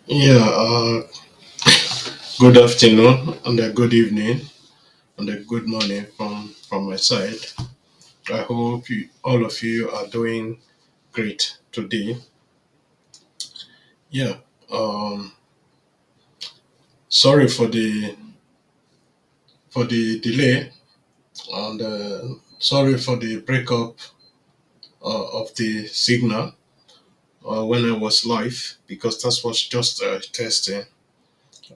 Yeah, good afternoon and a good evening and a good morning from my side. I hope all of you are doing great today. Yeah, um, sorry for the delay and sorry for the breakup of the signal when I was live because that was just testing.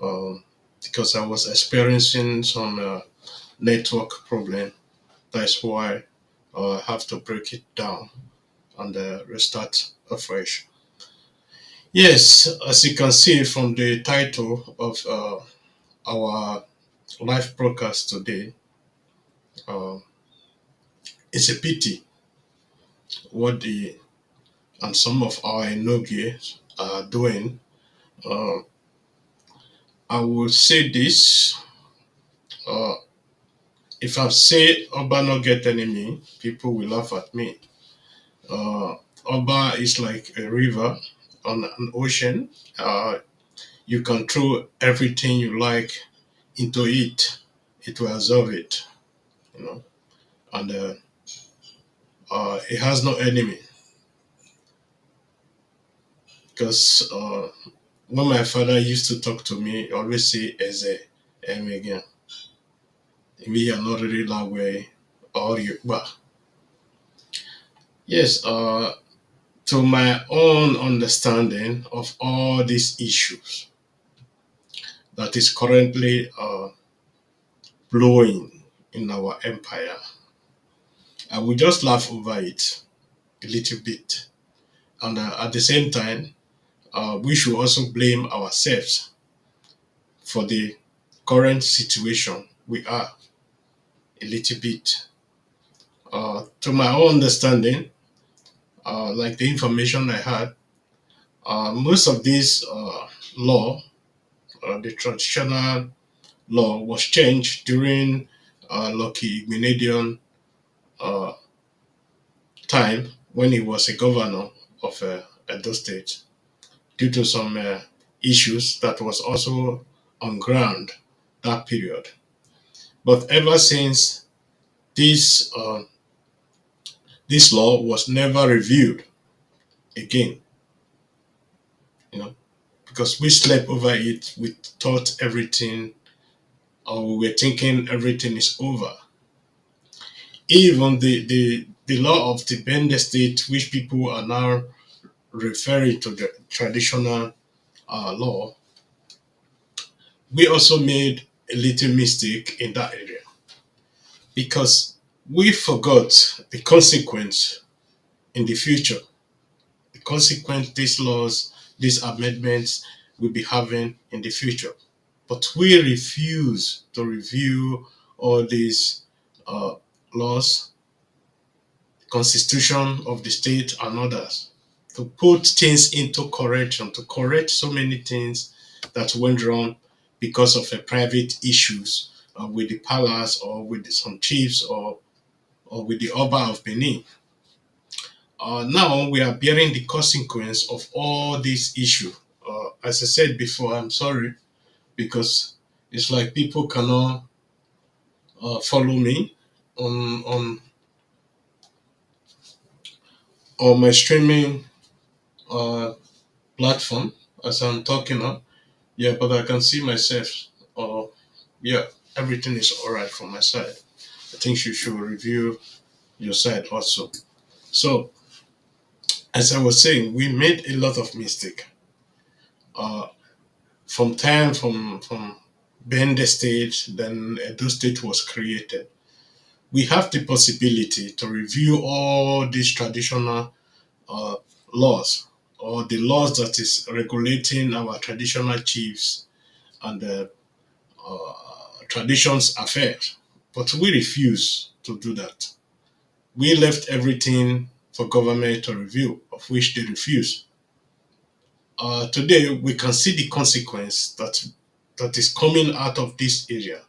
Um, because I was experiencing some network problem. That's why I have to break it down and restart afresh. Yes, as you can see from the title of our live broadcast today, uh, it's a pity what the and some of our ENOGIES are doing. Uh, I will say this: uh, if I say Oba not get enemy, people will laugh at me. Uh, Oba is like a river on an ocean. You can throw everything you like into it, it will absorb it, you know, and it has no enemy. Because when my father used to talk to me, he always say, Ezemwenghian. We are not really that way, or you, well, yes, to my own understanding of all these issues that is currently blowing in our empire, I will just laugh over it a little bit. And at the same time, we should also blame ourselves for the current situation we are a little bit. To my own understanding, like the information I had, most of this law, the traditional law, was changed during Lucky Igbinedion uh, time when he was a governor of Edo State due to some issues that was also on ground that period. But ever since this this law was never reviewed again, you know, because we slept over it, we thought everything, or we were thinking everything is over. Even the law of the Bender state, which people are now referring to the traditional law, we also made a little mistake in that area because we forgot the consequence in the future, the consequence these laws, these amendments will be having in the future. But we refuse to review all these uh, laws, constitution of the state, and others to put things into correction, to correct so many things that went wrong because of a private issues with the palace or with some chiefs or with the Oba of Benin. Now we are bearing the consequence of all these issues. As I said before, I'm sorry because it's like people cannot follow me on on on my streaming uh, platform as I'm talking now. Yeah, but I can see myself. Uh, yeah, everything is all right from my side. I think you should review your side also. So, as I was saying, we made a lot of mistake. Uh, from Bende State, then Edo State was created. We have the possibility to review all these traditional uh, laws or the laws that is regulating our traditional chiefs and uh, traditions affairs. But we refuse to do that. We left everything for government to review, of which they refuse. Today, we can see the consequence that is coming out of this area.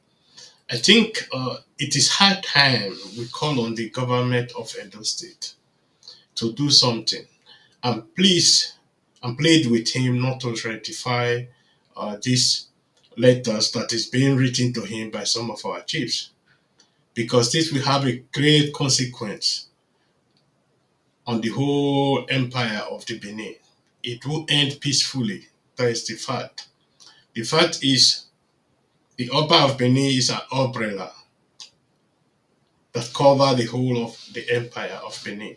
I think it is high time we call on the government of Edo State to do something. And please, and plead with him not to ratify these letters that is being written to him by some of our chiefs, because this will have a great consequence on the whole empire of the Benin. It will end peacefully. That is the fact. The fact is, the Oba of Benin is an umbrella that cover the whole of the empire of Benin,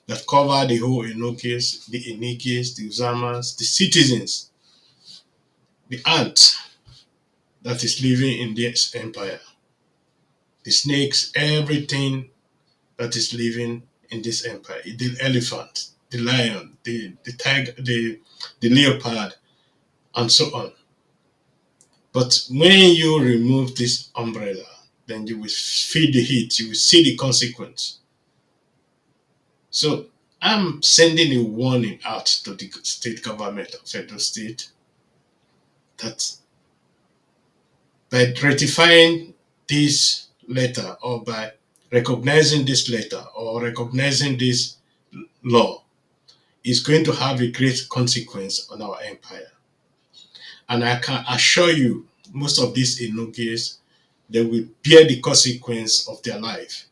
that cover the whole ENOGIES, the ENIGIES, the Uzamas, the citizens, the ants that is living in this empire, the snakes, everything that is living in this empire, the elephant, the lion, the tiger, the leopard, and so on. But when you remove this umbrella, then you will feel the heat, you will see the consequence. So I'm sending a warning out to the state government of Edo State that by ratifying this letter, or by recognizing this letter, or recognizing this law, is going to have a great consequence on our empire. And I can assure you, most of these Enogies, they will bear the consequence of their life,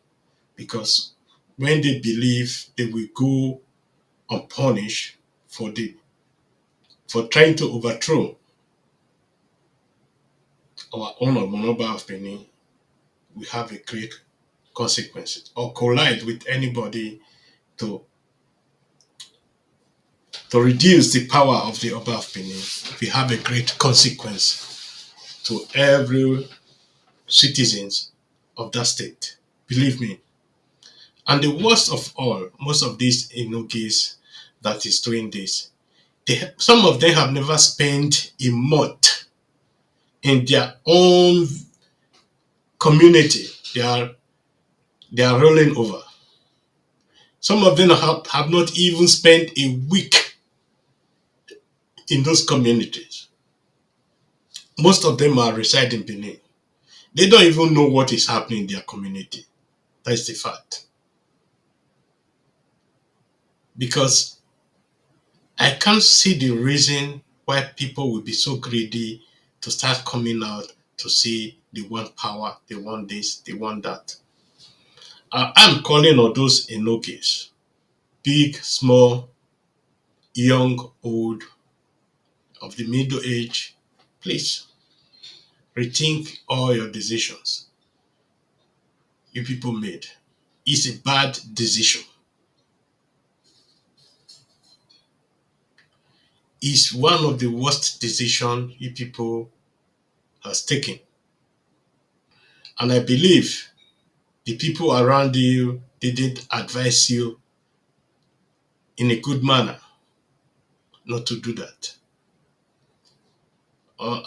because when they believe they will go unpunished for trying to overthrow our own Monoba of Benin, we have a great consequences, or collide with anybody to reduce the power of the Oba of Benin, we have a great consequence to every citizens of that state. Believe me. And the worst of all, most of these Inogis that is doing this, some of them have never spent a month in their own community. They are rolling over. Some of them have not even spent a week in those communities. Most of them are residing in Benin. They don't even know what is happening in their community. That's the fact. Because I can't see the reason why people will be so greedy to start coming out to say they want power, they want this, they want that. I'm calling on those Enogis, big, small, young, old, of the middle age. Please rethink all your decisions you people made. It's a bad decision. It's one of the worst decisions you people has taken. And I believe the people around you didn't advise you in a good manner not to do that.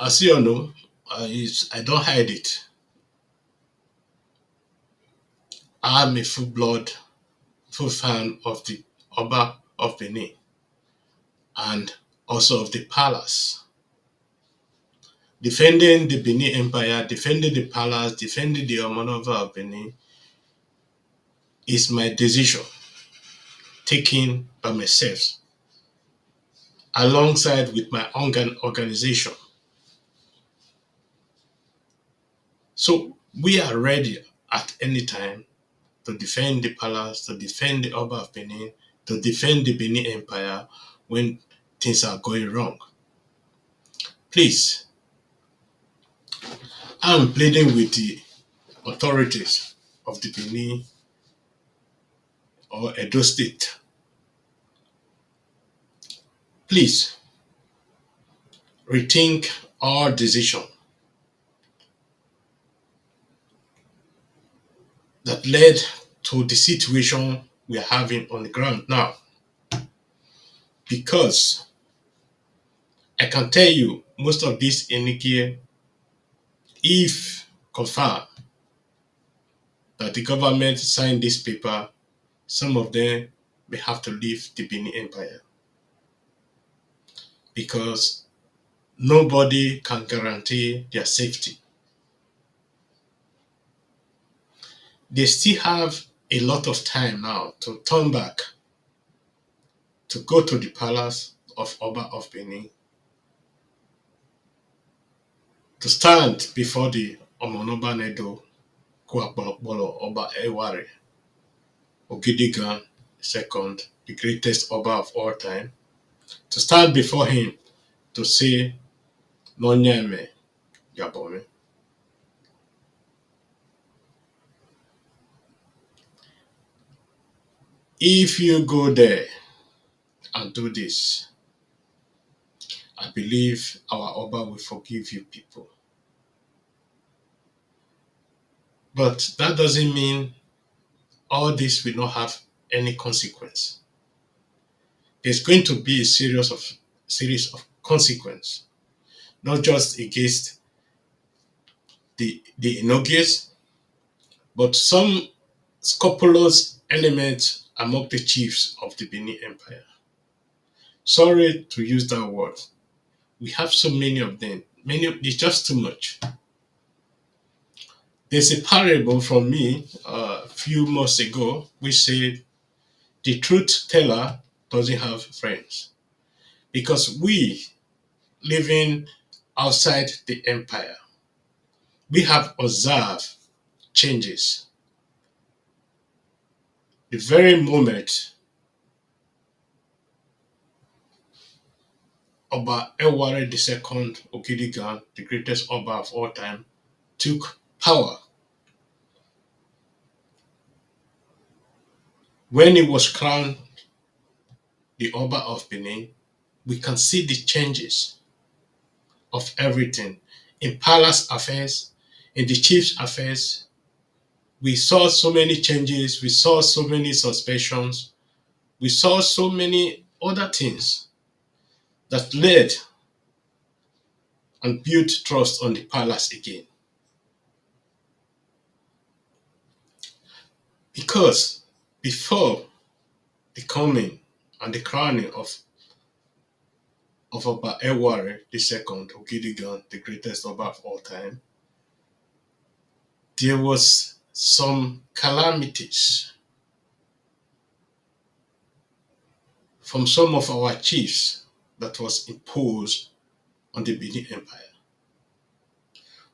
As you all know, I don't hide it. I'm a full blood, full fan of the Oba of Benin, and also of the palace. Defending the Benin Empire, defending the palace, defending the Omonova of Benin is my decision taken by myself alongside with my organization. So we are ready at any time to defend the palace, to defend the Oba of Benin, to defend the Benin Empire when things are going wrong. Please, I'm pleading with the authorities of the Benin or Edo State. Please rethink our decision that led to the situation we are having on the ground now. Because I can tell you, most of these Enike, if confirmed that the government signed this paper, some of them may have to leave the Benin Empire. Because nobody can guarantee their safety. They still have a lot of time now to turn back, to go to the palace, of Oba of Benin to stand before the Omonoba Nedo Kuapolopolo Oba Eware Ogidigan II, the greatest Oba of all time, to stand before him to say, Nonyeme Yabome. If you go there and do this, I believe our Oba will forgive you people. But that doesn't mean all this will not have any consequence. There's going to be a series of consequence, not just against the ENOGIES, but some scrupulous elements among the chiefs of the Benin Empire. Sorry to use that word. We have so many of them. It's just too much. There's a parable from me a few months ago which said the truth teller doesn't have friends. Because we living outside the empire, we have observed changes. The very moment Oba Eware II Ogidigan, the greatest Oba of all time, took power, when he was crowned the Oba of Benin, we can see the changes of everything. In palace affairs, in the chief's affairs, we saw so many changes, we saw so many suspicions, we saw so many other things that led and built trust on the palace again. Because before the coming and the crowning of Oba Eware II Ogidigan, the greatest Oba of all time, there was some calamities from some of our chiefs that was imposed on the Benin Empire.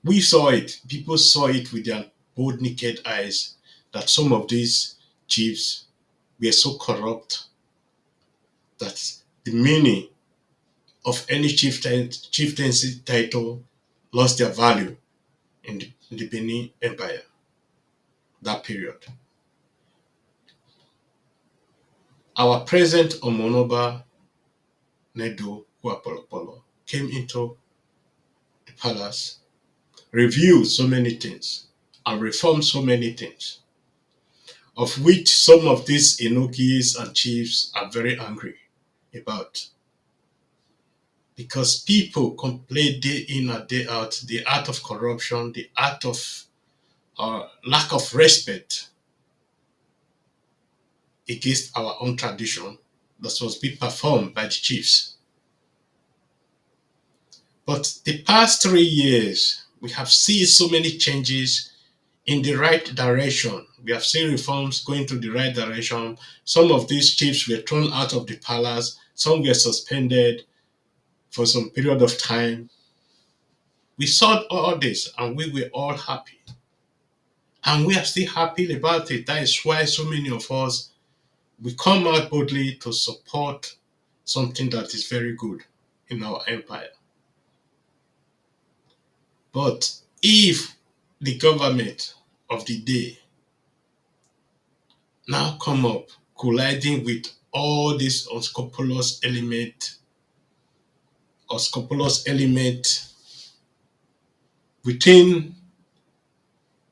We saw it, people saw it with their both naked eyes, that some of these chiefs were so corrupt that the meaning of any chieftaincy title lost their value in the Benin Empire, that period. Our present Omonoba Nedo Huapolopolo came into the palace, reviewed so many things, and reformed so many things, of which some of these ENOGIES and chiefs are very angry about. Because people complain day in and day out the art of corruption, the art of lack of respect against our own tradition that was being performed by the chiefs. But the past 3 years, we have seen so many changes in the right direction. We have seen reforms going to the right direction. Some of these chiefs were thrown out of the palace. Some were suspended for some period of time. We saw all this and we were all happy. And we are still happy about it. That is why so many of us, we come out boldly to support something that is very good in our empire. But if the government of the day now come up colliding with all these unscrupulous element within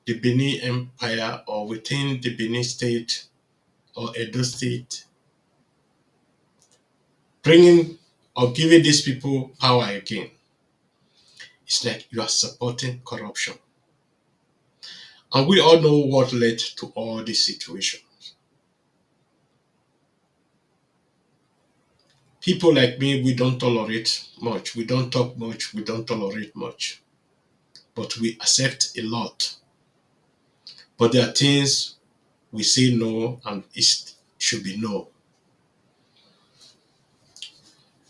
the Benin Empire or within the Benin State or Edo State, bringing or giving these people power again, it's like you are supporting corruption. And we all know what led to all this situation. People like me, we don't tolerate much. We don't talk much. We don't tolerate much. But we accept a lot. But there are things we say no and it should be no.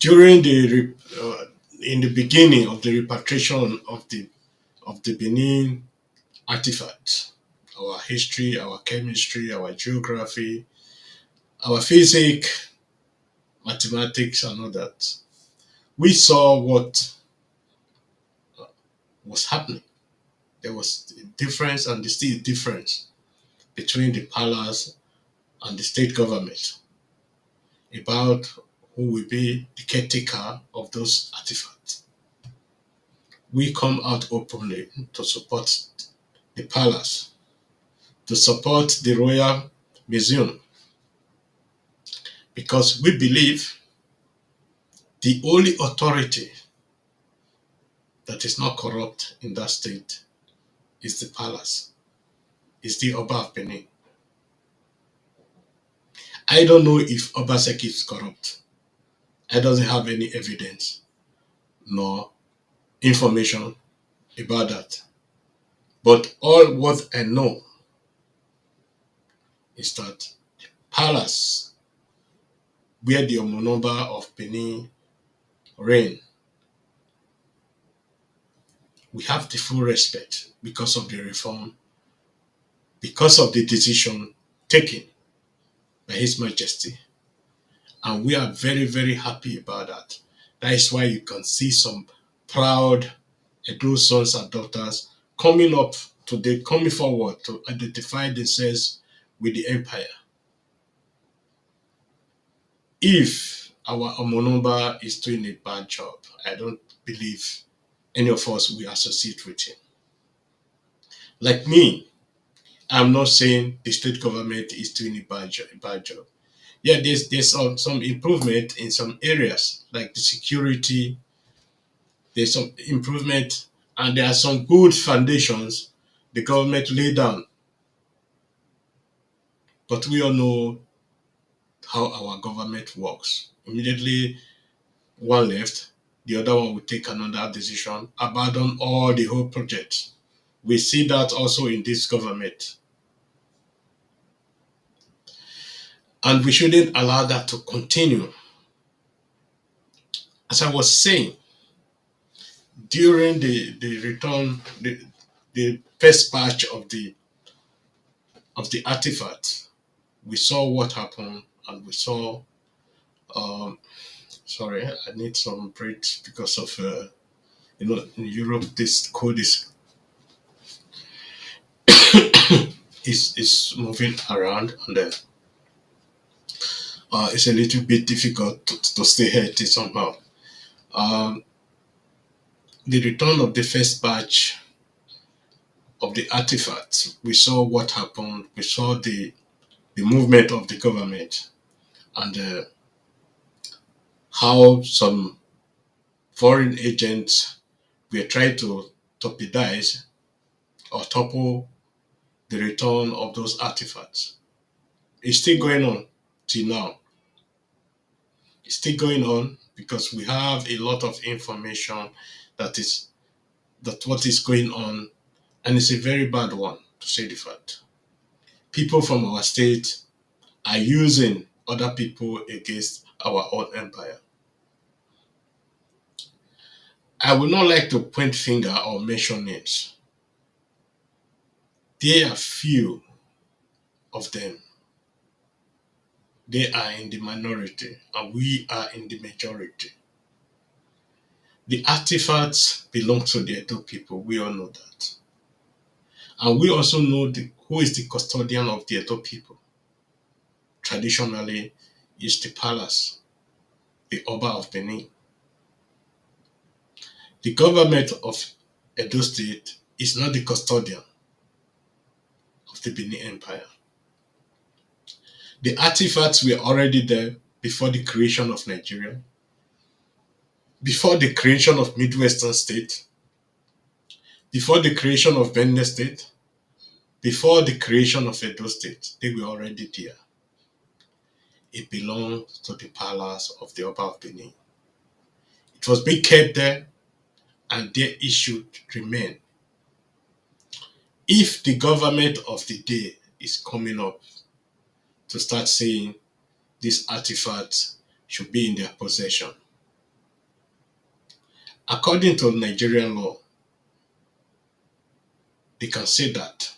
During in the beginning of the repatriation of the Benin artifacts, our history, our chemistry, our geography, our physics, mathematics, and all that, we saw what was happening. There was a difference, and there's still a difference between the palace and the state government about who will be the caretaker of those artifacts. We come out openly to support the palace, to support the Royal Museum, because we believe the only authority that is not corrupt in that state is the palace, is the Oba of Benin. I don't know if Obaseki is corrupt. I doesn't have any evidence nor information about that. But all what I know is that palace where the Omonoba of Benin reign, we have the full respect because of the reform, because of the decision taken by His Majesty. And we are very, very happy about that. That is why you can see some proud Edo sons and daughters coming forward to identify themselves with the empire. If our Omonomba is doing a bad job, I don't believe any of us will associate with him. Like me, I'm not saying the state government is doing a bad job. Yeah, there's some improvement in some areas, like the security. There's some improvement, and there are some good foundations the government laid down. But we all know how our government works. Immediately one left, the other one will take another decision, abandon all the whole project. We see that also in this government. And we shouldn't allow that to continue. As I was saying, during the return, the first batch of the artifact, we saw what happened, and we saw sorry, I need some breaks because of in Europe this code is moving around, and it's a little bit difficult to stay healthy somehow. Um, the return of the first batch of the artifacts, we saw what happened. We saw the movement of the government, and how some foreign agents were trying to torpedoize or topple the return of those artifacts. It's still going on till now. It's still going on because we have a lot of information that is that what is going on, and it's a very bad one, to say the fact. People from our state are using other people against our own empire. I would not like to point finger or mention names. There are few of them. They are in the minority, and we are in the majority. The artifacts belong to the Edo people. We all know that. And we also know who is the custodian of the Edo people. Traditionally, is the palace, the Oba of Benin. The government of Edo State is not the custodian of the Benin Empire. The artifacts were already there before the creation of Nigeria, before the creation of Midwestern State, before the creation of Benin State, before the creation of Edo State. They were already there. It belongs to the palace of the Oba of Benin. It was being kept there, and there it should remain. If the government of the day is coming up to start saying these artifacts should be in their possession, According to Nigerian law, they can say that.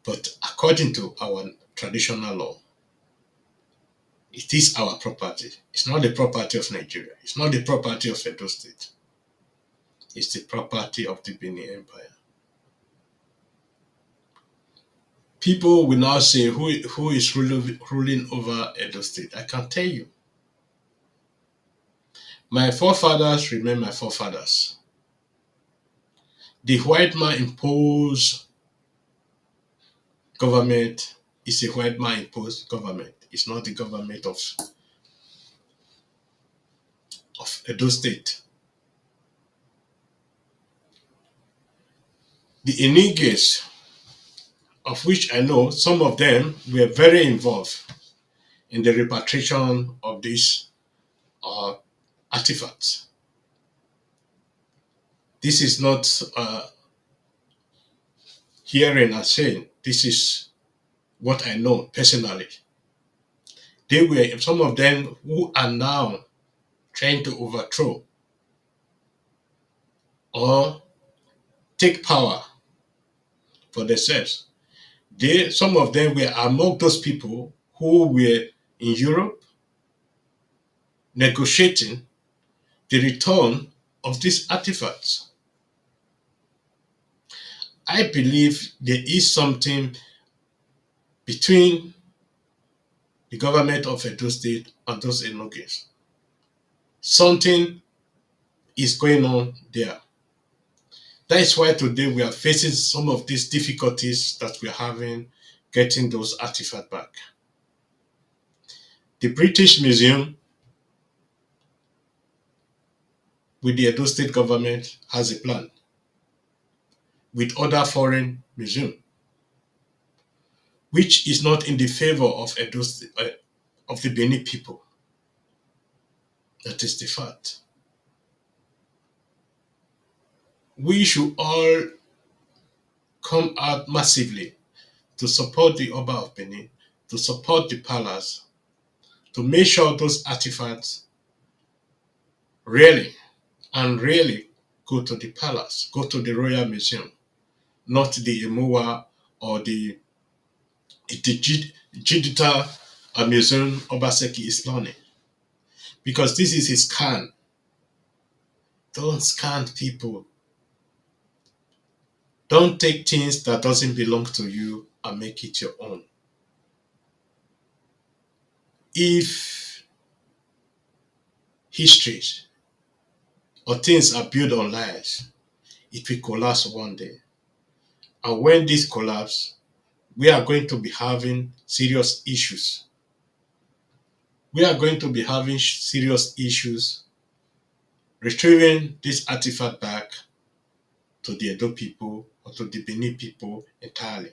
But according to our traditional law, it is our property. It's not the property of Nigeria. It's not the property of Edo State. It's the property of the Benin Empire. People will now say, who is ruling over Edo State? I can tell you. My forefathers remain my forefathers. The white man imposed government is a white man imposed government. It's not the government of Edo State. The ENOGIES, of which I know some of them were very involved in the repatriation of these uh, artifacts. This is not hearing and saying, this is what I know personally. They were some of them who are now trying to overthrow or take power for themselves. Some of them were among those people who were in Europe negotiating the return of these artifacts. I believe there is something between the government of Edo State and those ENOGIES. Something is going on there. That is why today we are facing some of these difficulties that we're having getting those artifacts back. The British Museum with the Edo State government has a plan with other foreign museums, which is not in the favor of Edo State, of the Benin people. That is the fact. We should all come out massively to support the Oba of Benin, to support the palace, to make sure those artifacts really and really go to the palace, go to the Royal Museum, not the Emoa or the digital museum Obaseki is planning. Because this is his scan. Don't scan people. Don't take things that doesn't belong to you and make it your own. If histories or things are built on lies, it will collapse one day. And when this collapse, we are going to be having serious issues. We are going to be having serious issues retrieving this artifact back to the Edo people or to the Benin people entirely.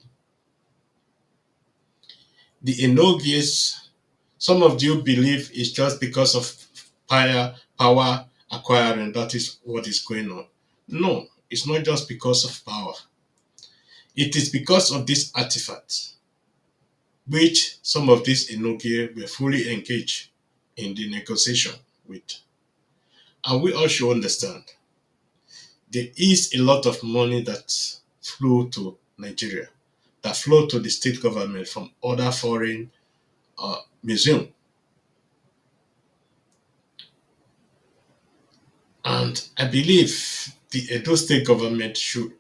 The ENOGIES, some of you believe it's just because of power acquiring, that is what is going on. No, it's not just because of power. It is because of these artifacts, which some of these ENOGIES were fully engaged in the negotiation with. And we all should understand, there is a lot of money that flew to Nigeria, that flow to the state government from other foreign museums. And I believe the Edo State government should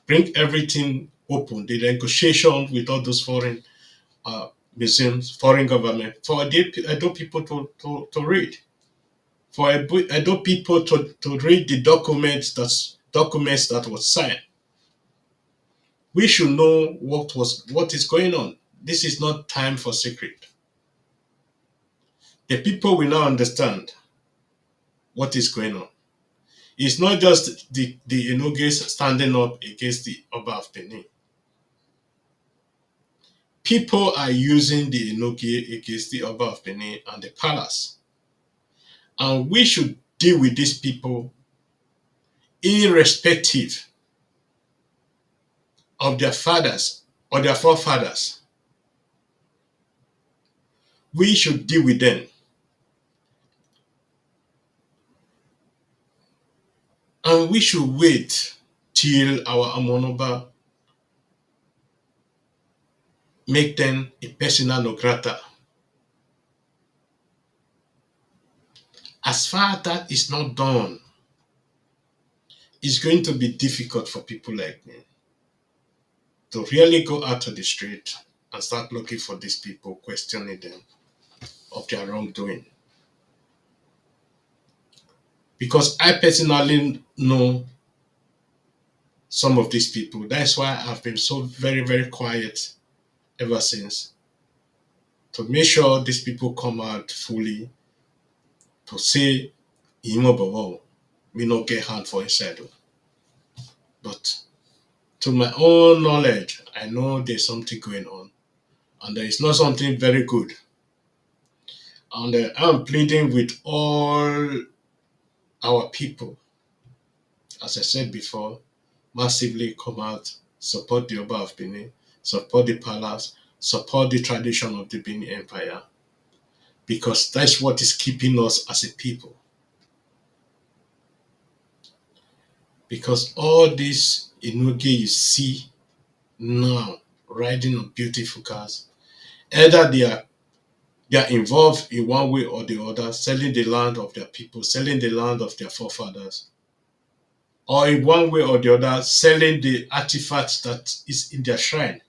bring everything open, the negotiation with all those foreign museums, foreign government, for Edo people to read. For Edo people to read the documents that was signed. We should know what is going on. This is not time for secret. The people will now understand what is going on. It's not just the ENOGIES standing up against the Oba of Benin. People are using the ENOGIES against the Oba of Benin and the palace. And we should deal with these people irrespective of their fathers or their forefathers. We should deal with them And we should wait till our Amonoba make them a persona non grata. As far as that is not done, it's going to be difficult for people like me to really go out to the street and start looking for these people, questioning them of their wrongdoing. Because I personally know some of these people. That's why I've been so very, very quiet ever since. To make sure these people come out fully to say, Imo me not get hand for inside. But to my own knowledge, I know there's something going on. And there is not something very good. And I'm pleading with all our people, as I said before, massively come out, support the Oba of Benin, support the palace, support the tradition of the Benin Empire, because that's what is keeping us as a people. Because all these Enogie you see now riding on beautiful cars, either they are involved in one way or the other, selling the land of their people, selling the land of their forefathers, or in one way or the other, selling the artifacts that is in their shrine.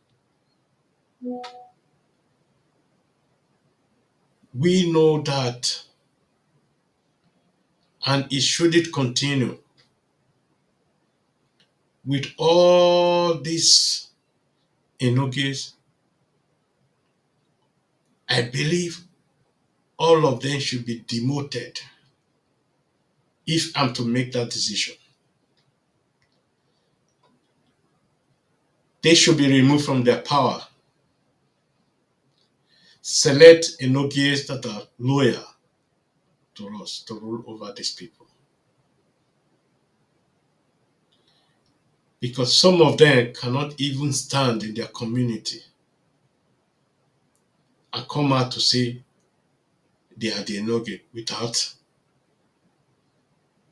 We know that, and it shouldn't continue. With all these enogies, I believe all of them should be demoted if I'm to make that decision. They should be removed from their power. Select enogies that are loyal to us to rule over these people. Because some of them cannot even stand in their community and come out to say they are the enogie without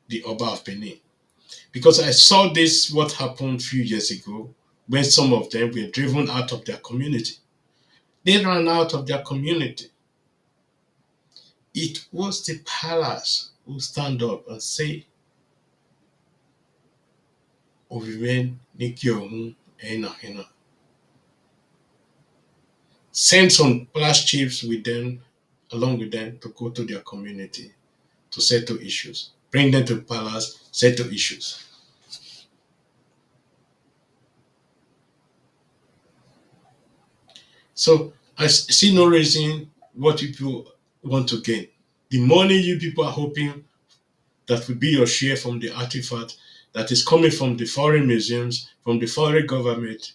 the Oba of Benin. Because I saw this, what happened a few years ago, when some of them were driven out of their community. They ran out of their community. It was the palace who stand up and say, Oviven Nikiohun Ena Hena. Send some palace chiefs with them, along with them, to go to their community to settle issues. Bring them to the palace, settle issues. So I see no reason what people want to gain. The money you people are hoping that will be your share from the artifact that is coming from the foreign museums, from the foreign government,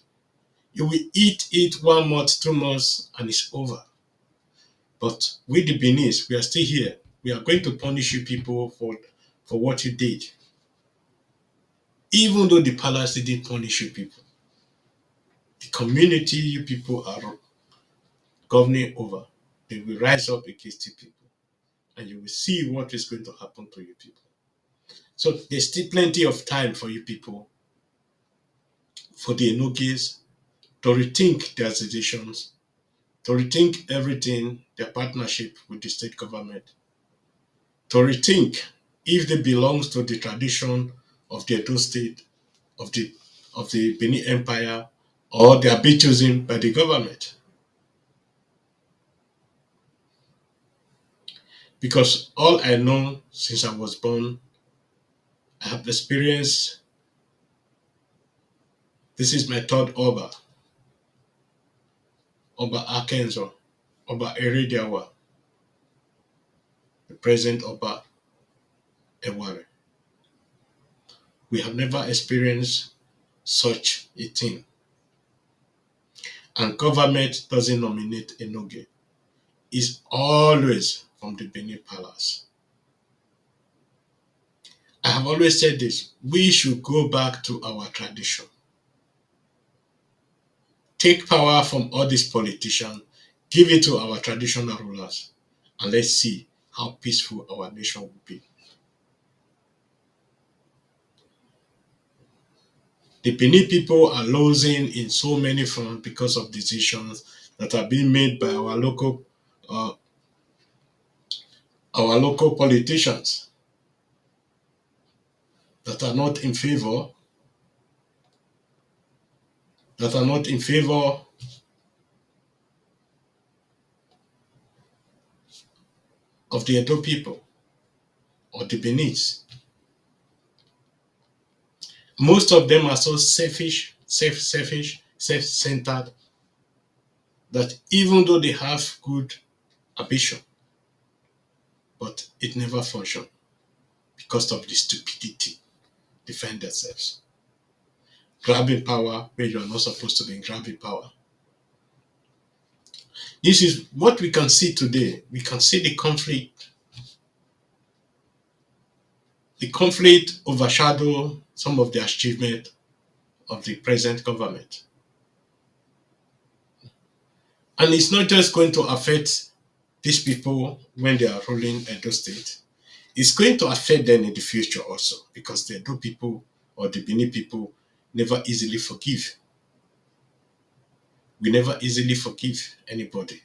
you will eat it 1 month, 2 months, and it's over. But with the Benis, we are still here. We are going to punish you people for what you did. Even though the palace didn't punish you people, the community you people are governing over, they will rise up against you people. And you will see what is going to happen to you people. So there's still plenty of time for you people, for the Enogis, to rethink their decisions, to rethink everything, their partnership with the state government, to rethink if they belong to the tradition of the Edo state, of the Benin Empire, or they are being chosen by the government. Because all I know since I was born, I have experienced, this is my third Oba, Oba Akenzo, Oba Erediawa, the present Oba Eware. We have never experienced such a thing. And government doesn't nominate Enoge. It's always from the Benin Palace. I have always said this. We should go back to our tradition. Take power from all these politicians, give it to our traditional rulers, and let's see how peaceful our nation will be. The Benin people are losing in so many fronts because of decisions that are being made by uh, our local politicians that are not in favor that are not in favor of the Edo people or the Beninese. Most of them are so selfish, self-centered that even though they have good ambition, but it never functions because of the stupidity they find themselves. Grabbing power where you are not supposed to be grabbing power. This is what we can see today. We can see the conflict. The conflict overshadow some of the achievement of the present government. And it's not just going to affect these people when they are ruling Edo State. It's going to affect them in the future also because the Edo people or the Benin people never easily forgive. We never easily forgive anybody.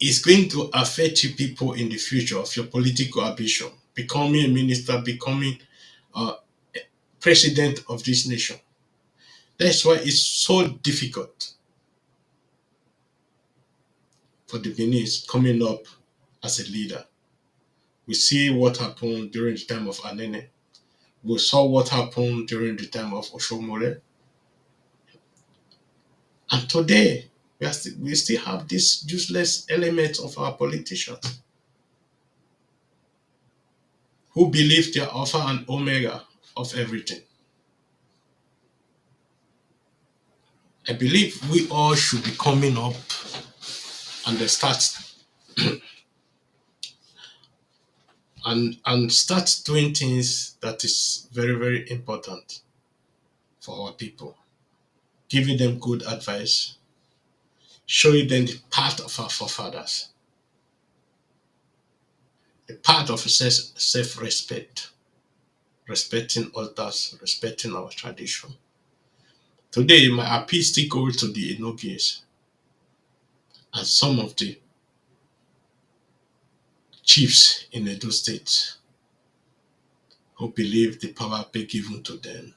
It's going to affect you people in the future of your political ambition, becoming a minister, becoming a president of this nation. That's why it's so difficult for the Benin coming up as a leader. We see what happened during the time of Anene. We saw what happened during the time of Oshomole. And today, we still have this useless element of our politicians who believe they are alpha and omega of everything. I believe we all should be coming up and start doing things that is very, very important for our people. Giving them good advice, showing them the path of our forefathers, the path of self-respect, respecting others, respecting our tradition. Today, my appeal still goes to the ENOGIES and some of the chiefs in Edo State who believe the power being given to them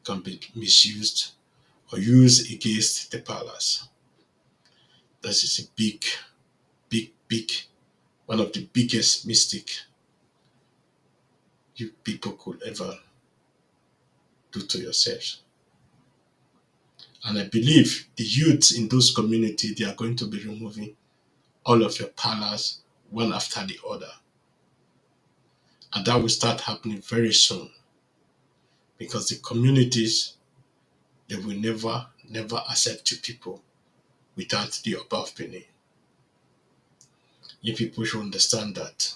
can be misused or used against the palace. That is a big, one of the biggest mistake you people could ever do to yourselves. And I believe the youth in those communities, they are going to be removing all of your palace one after the other. And that will start happening very soon because the communities, they will never accept you people without the above Benin. You people should understand that.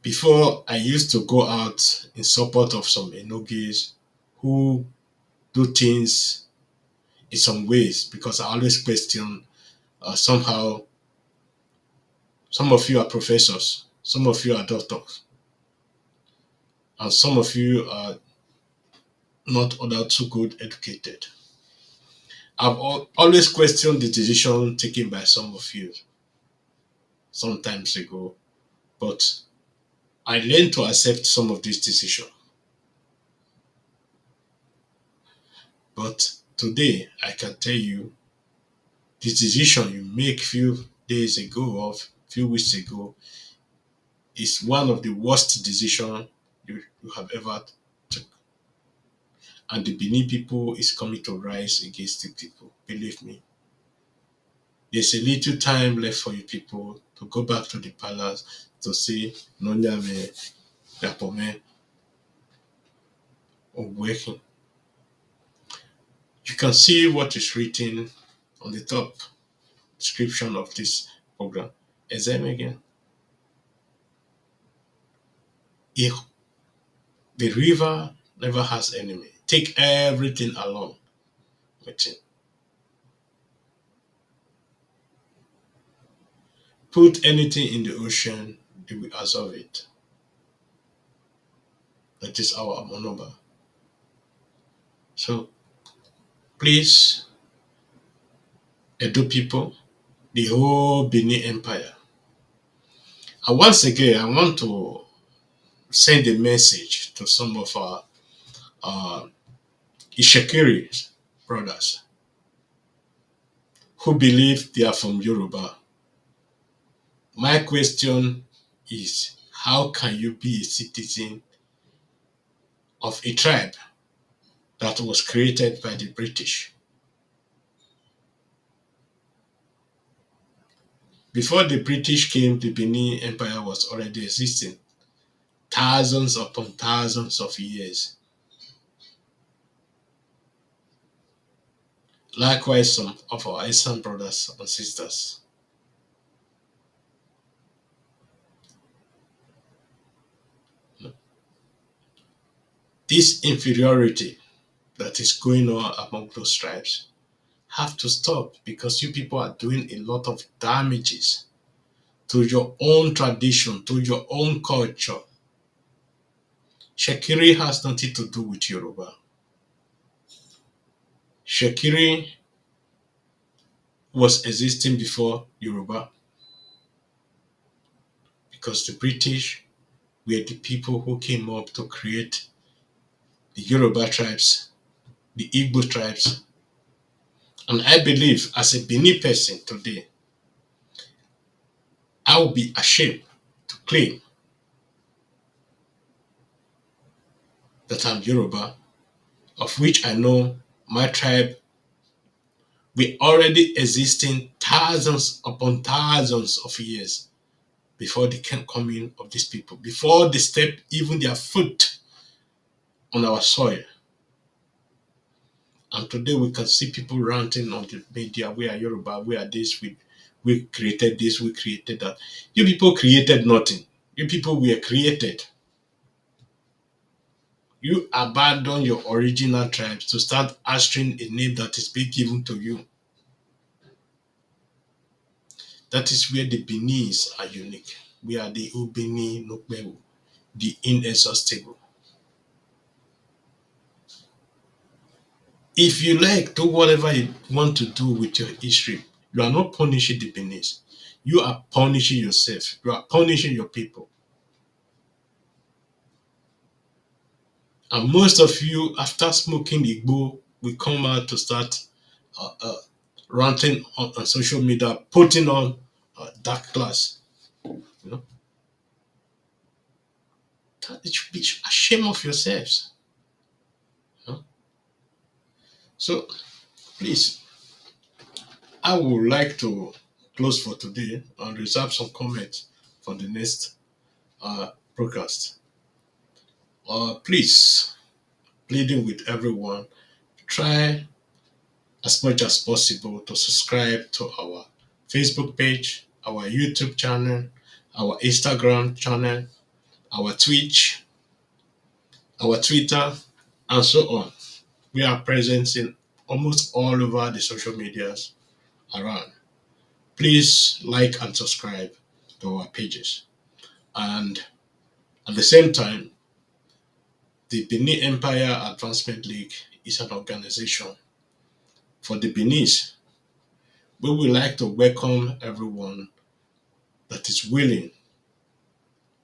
Before, I used to go out in support of some enogis who do things in some ways because I always question somehow some of you are professors, some of you are doctors, and some of you are not other too good educated. I've always questioned the decision taken by some of you some times ago, but I learned to accept some of these decisions. But today, I can tell you, the decision you make few days ago or few weeks ago is one of the worst decisions you have ever took. And the Benin people is coming to rise against the people. Believe me. There's a little time left for you people to go back to the palace to say Nonyame Yapome or working. You can see what is written on the top description of this program. Ezemwenghian. The river never has enemy. Take everything along with it. Put anything in the ocean, they will absorb it. That is our Monoba. So please, Edo people, the whole Benin Empire. And once again, I want to send a message to some of our uh, Ishekiri brothers who believe they are from Yoruba. My question is, how can you be a citizen of a tribe that was created by the British? Before the British came, the Benin Empire was already existing, thousands upon thousands of years. Likewise, some of our Eastern brothers and sisters. This inferiority that is going on among those tribes have to stop because you people are doing a lot of damages to your own tradition, to your own culture. Shekiri has nothing to do with Yoruba. Shekiri was existing before Yoruba because the British were the people who came up to create the Yoruba tribes, the Igbo tribes. And I believe as a Bini person today, I will be ashamed to claim that I'm Yoruba, of which I know my tribe were already existing thousands upon thousands of years before the coming of these people, before they step even their foot on our soil. And today we can see people ranting on the media, we are Yoruba, we are this, we created this, we created that. You people created nothing. You people were created. You abandon your original tribes to start answering a name that is being given to you. That is where the Benis are unique. We are the Ubini Nukmewu, the inexhaustible. If you like, do whatever you want to do with your history. You are not punishing the Benis. You are punishing yourself. You are punishing your people. And most of you, after smoking Igbo, will come out to start uh, uh, ranting on social media, putting on dark class. You know, it should be ashamed of yourselves. You know? So please, I would like to close for today and reserve some comments for the next broadcast. Please, pleading with everyone, try as much as possible to subscribe to our Facebook page, our YouTube channel, our Instagram channel, our Twitch, our Twitter, and so on. We are present in almost all over the social medias around. Please like and subscribe to our pages. And at the same time, the Benin Empire Advancement League is an organization for the Benis. We would like to welcome everyone that is willing,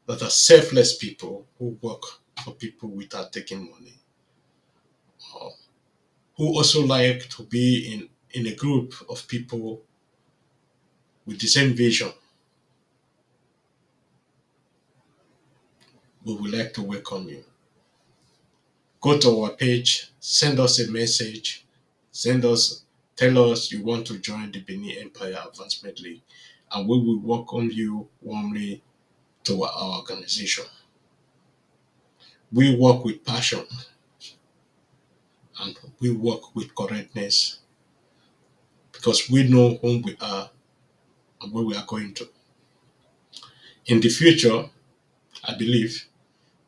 that are selfless people who work for people without taking money, or who also like to be in a group of people with the same vision. We would like to welcome you. Go to our page, send us a message, tell us you want to join the Benin Empire Advancement League, and we will welcome you warmly to our organization. We work with passion and we work with correctness because we know whom we are and where we are going to. In the future, I believe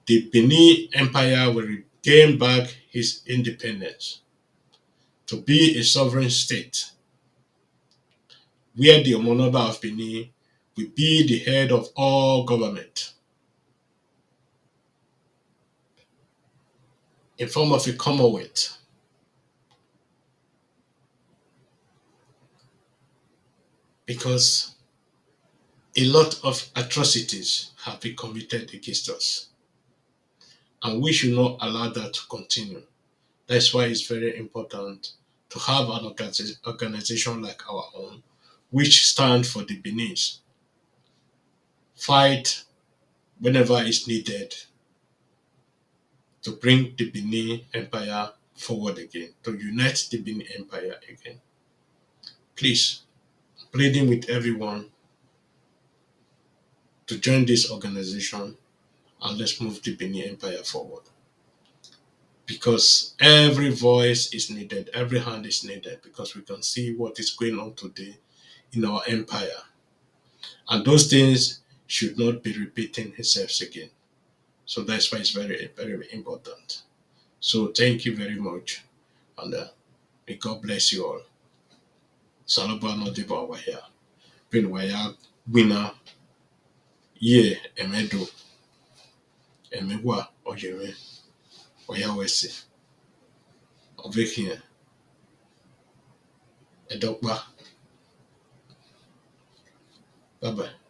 the Benin Empire will regain back its independence to be a sovereign state where the Omonoba of Benin will be the head of all government. in form of a Commonwealth, because a lot of atrocities have been committed against us, and we should not allow that to continue. That's why it's very important to have an organization like our own, which stand for the Benin's, fight whenever it's needed to bring the Benin Empire forward again, to unite the Benin Empire again. Please, pleading with everyone to join this organization and let's move the Benin Empire forward. Because every voice is needed, every hand is needed, because we can see what is going on today in our empire. And those things should not be repeating themselves again. So that's why it's very, very important. So thank you very much. And may God bless you all. Salaba no deba waya. Bin waya wina ye emedo. Emewa oyeme. Oya wese. Ovekien. Edokba. Bye bye.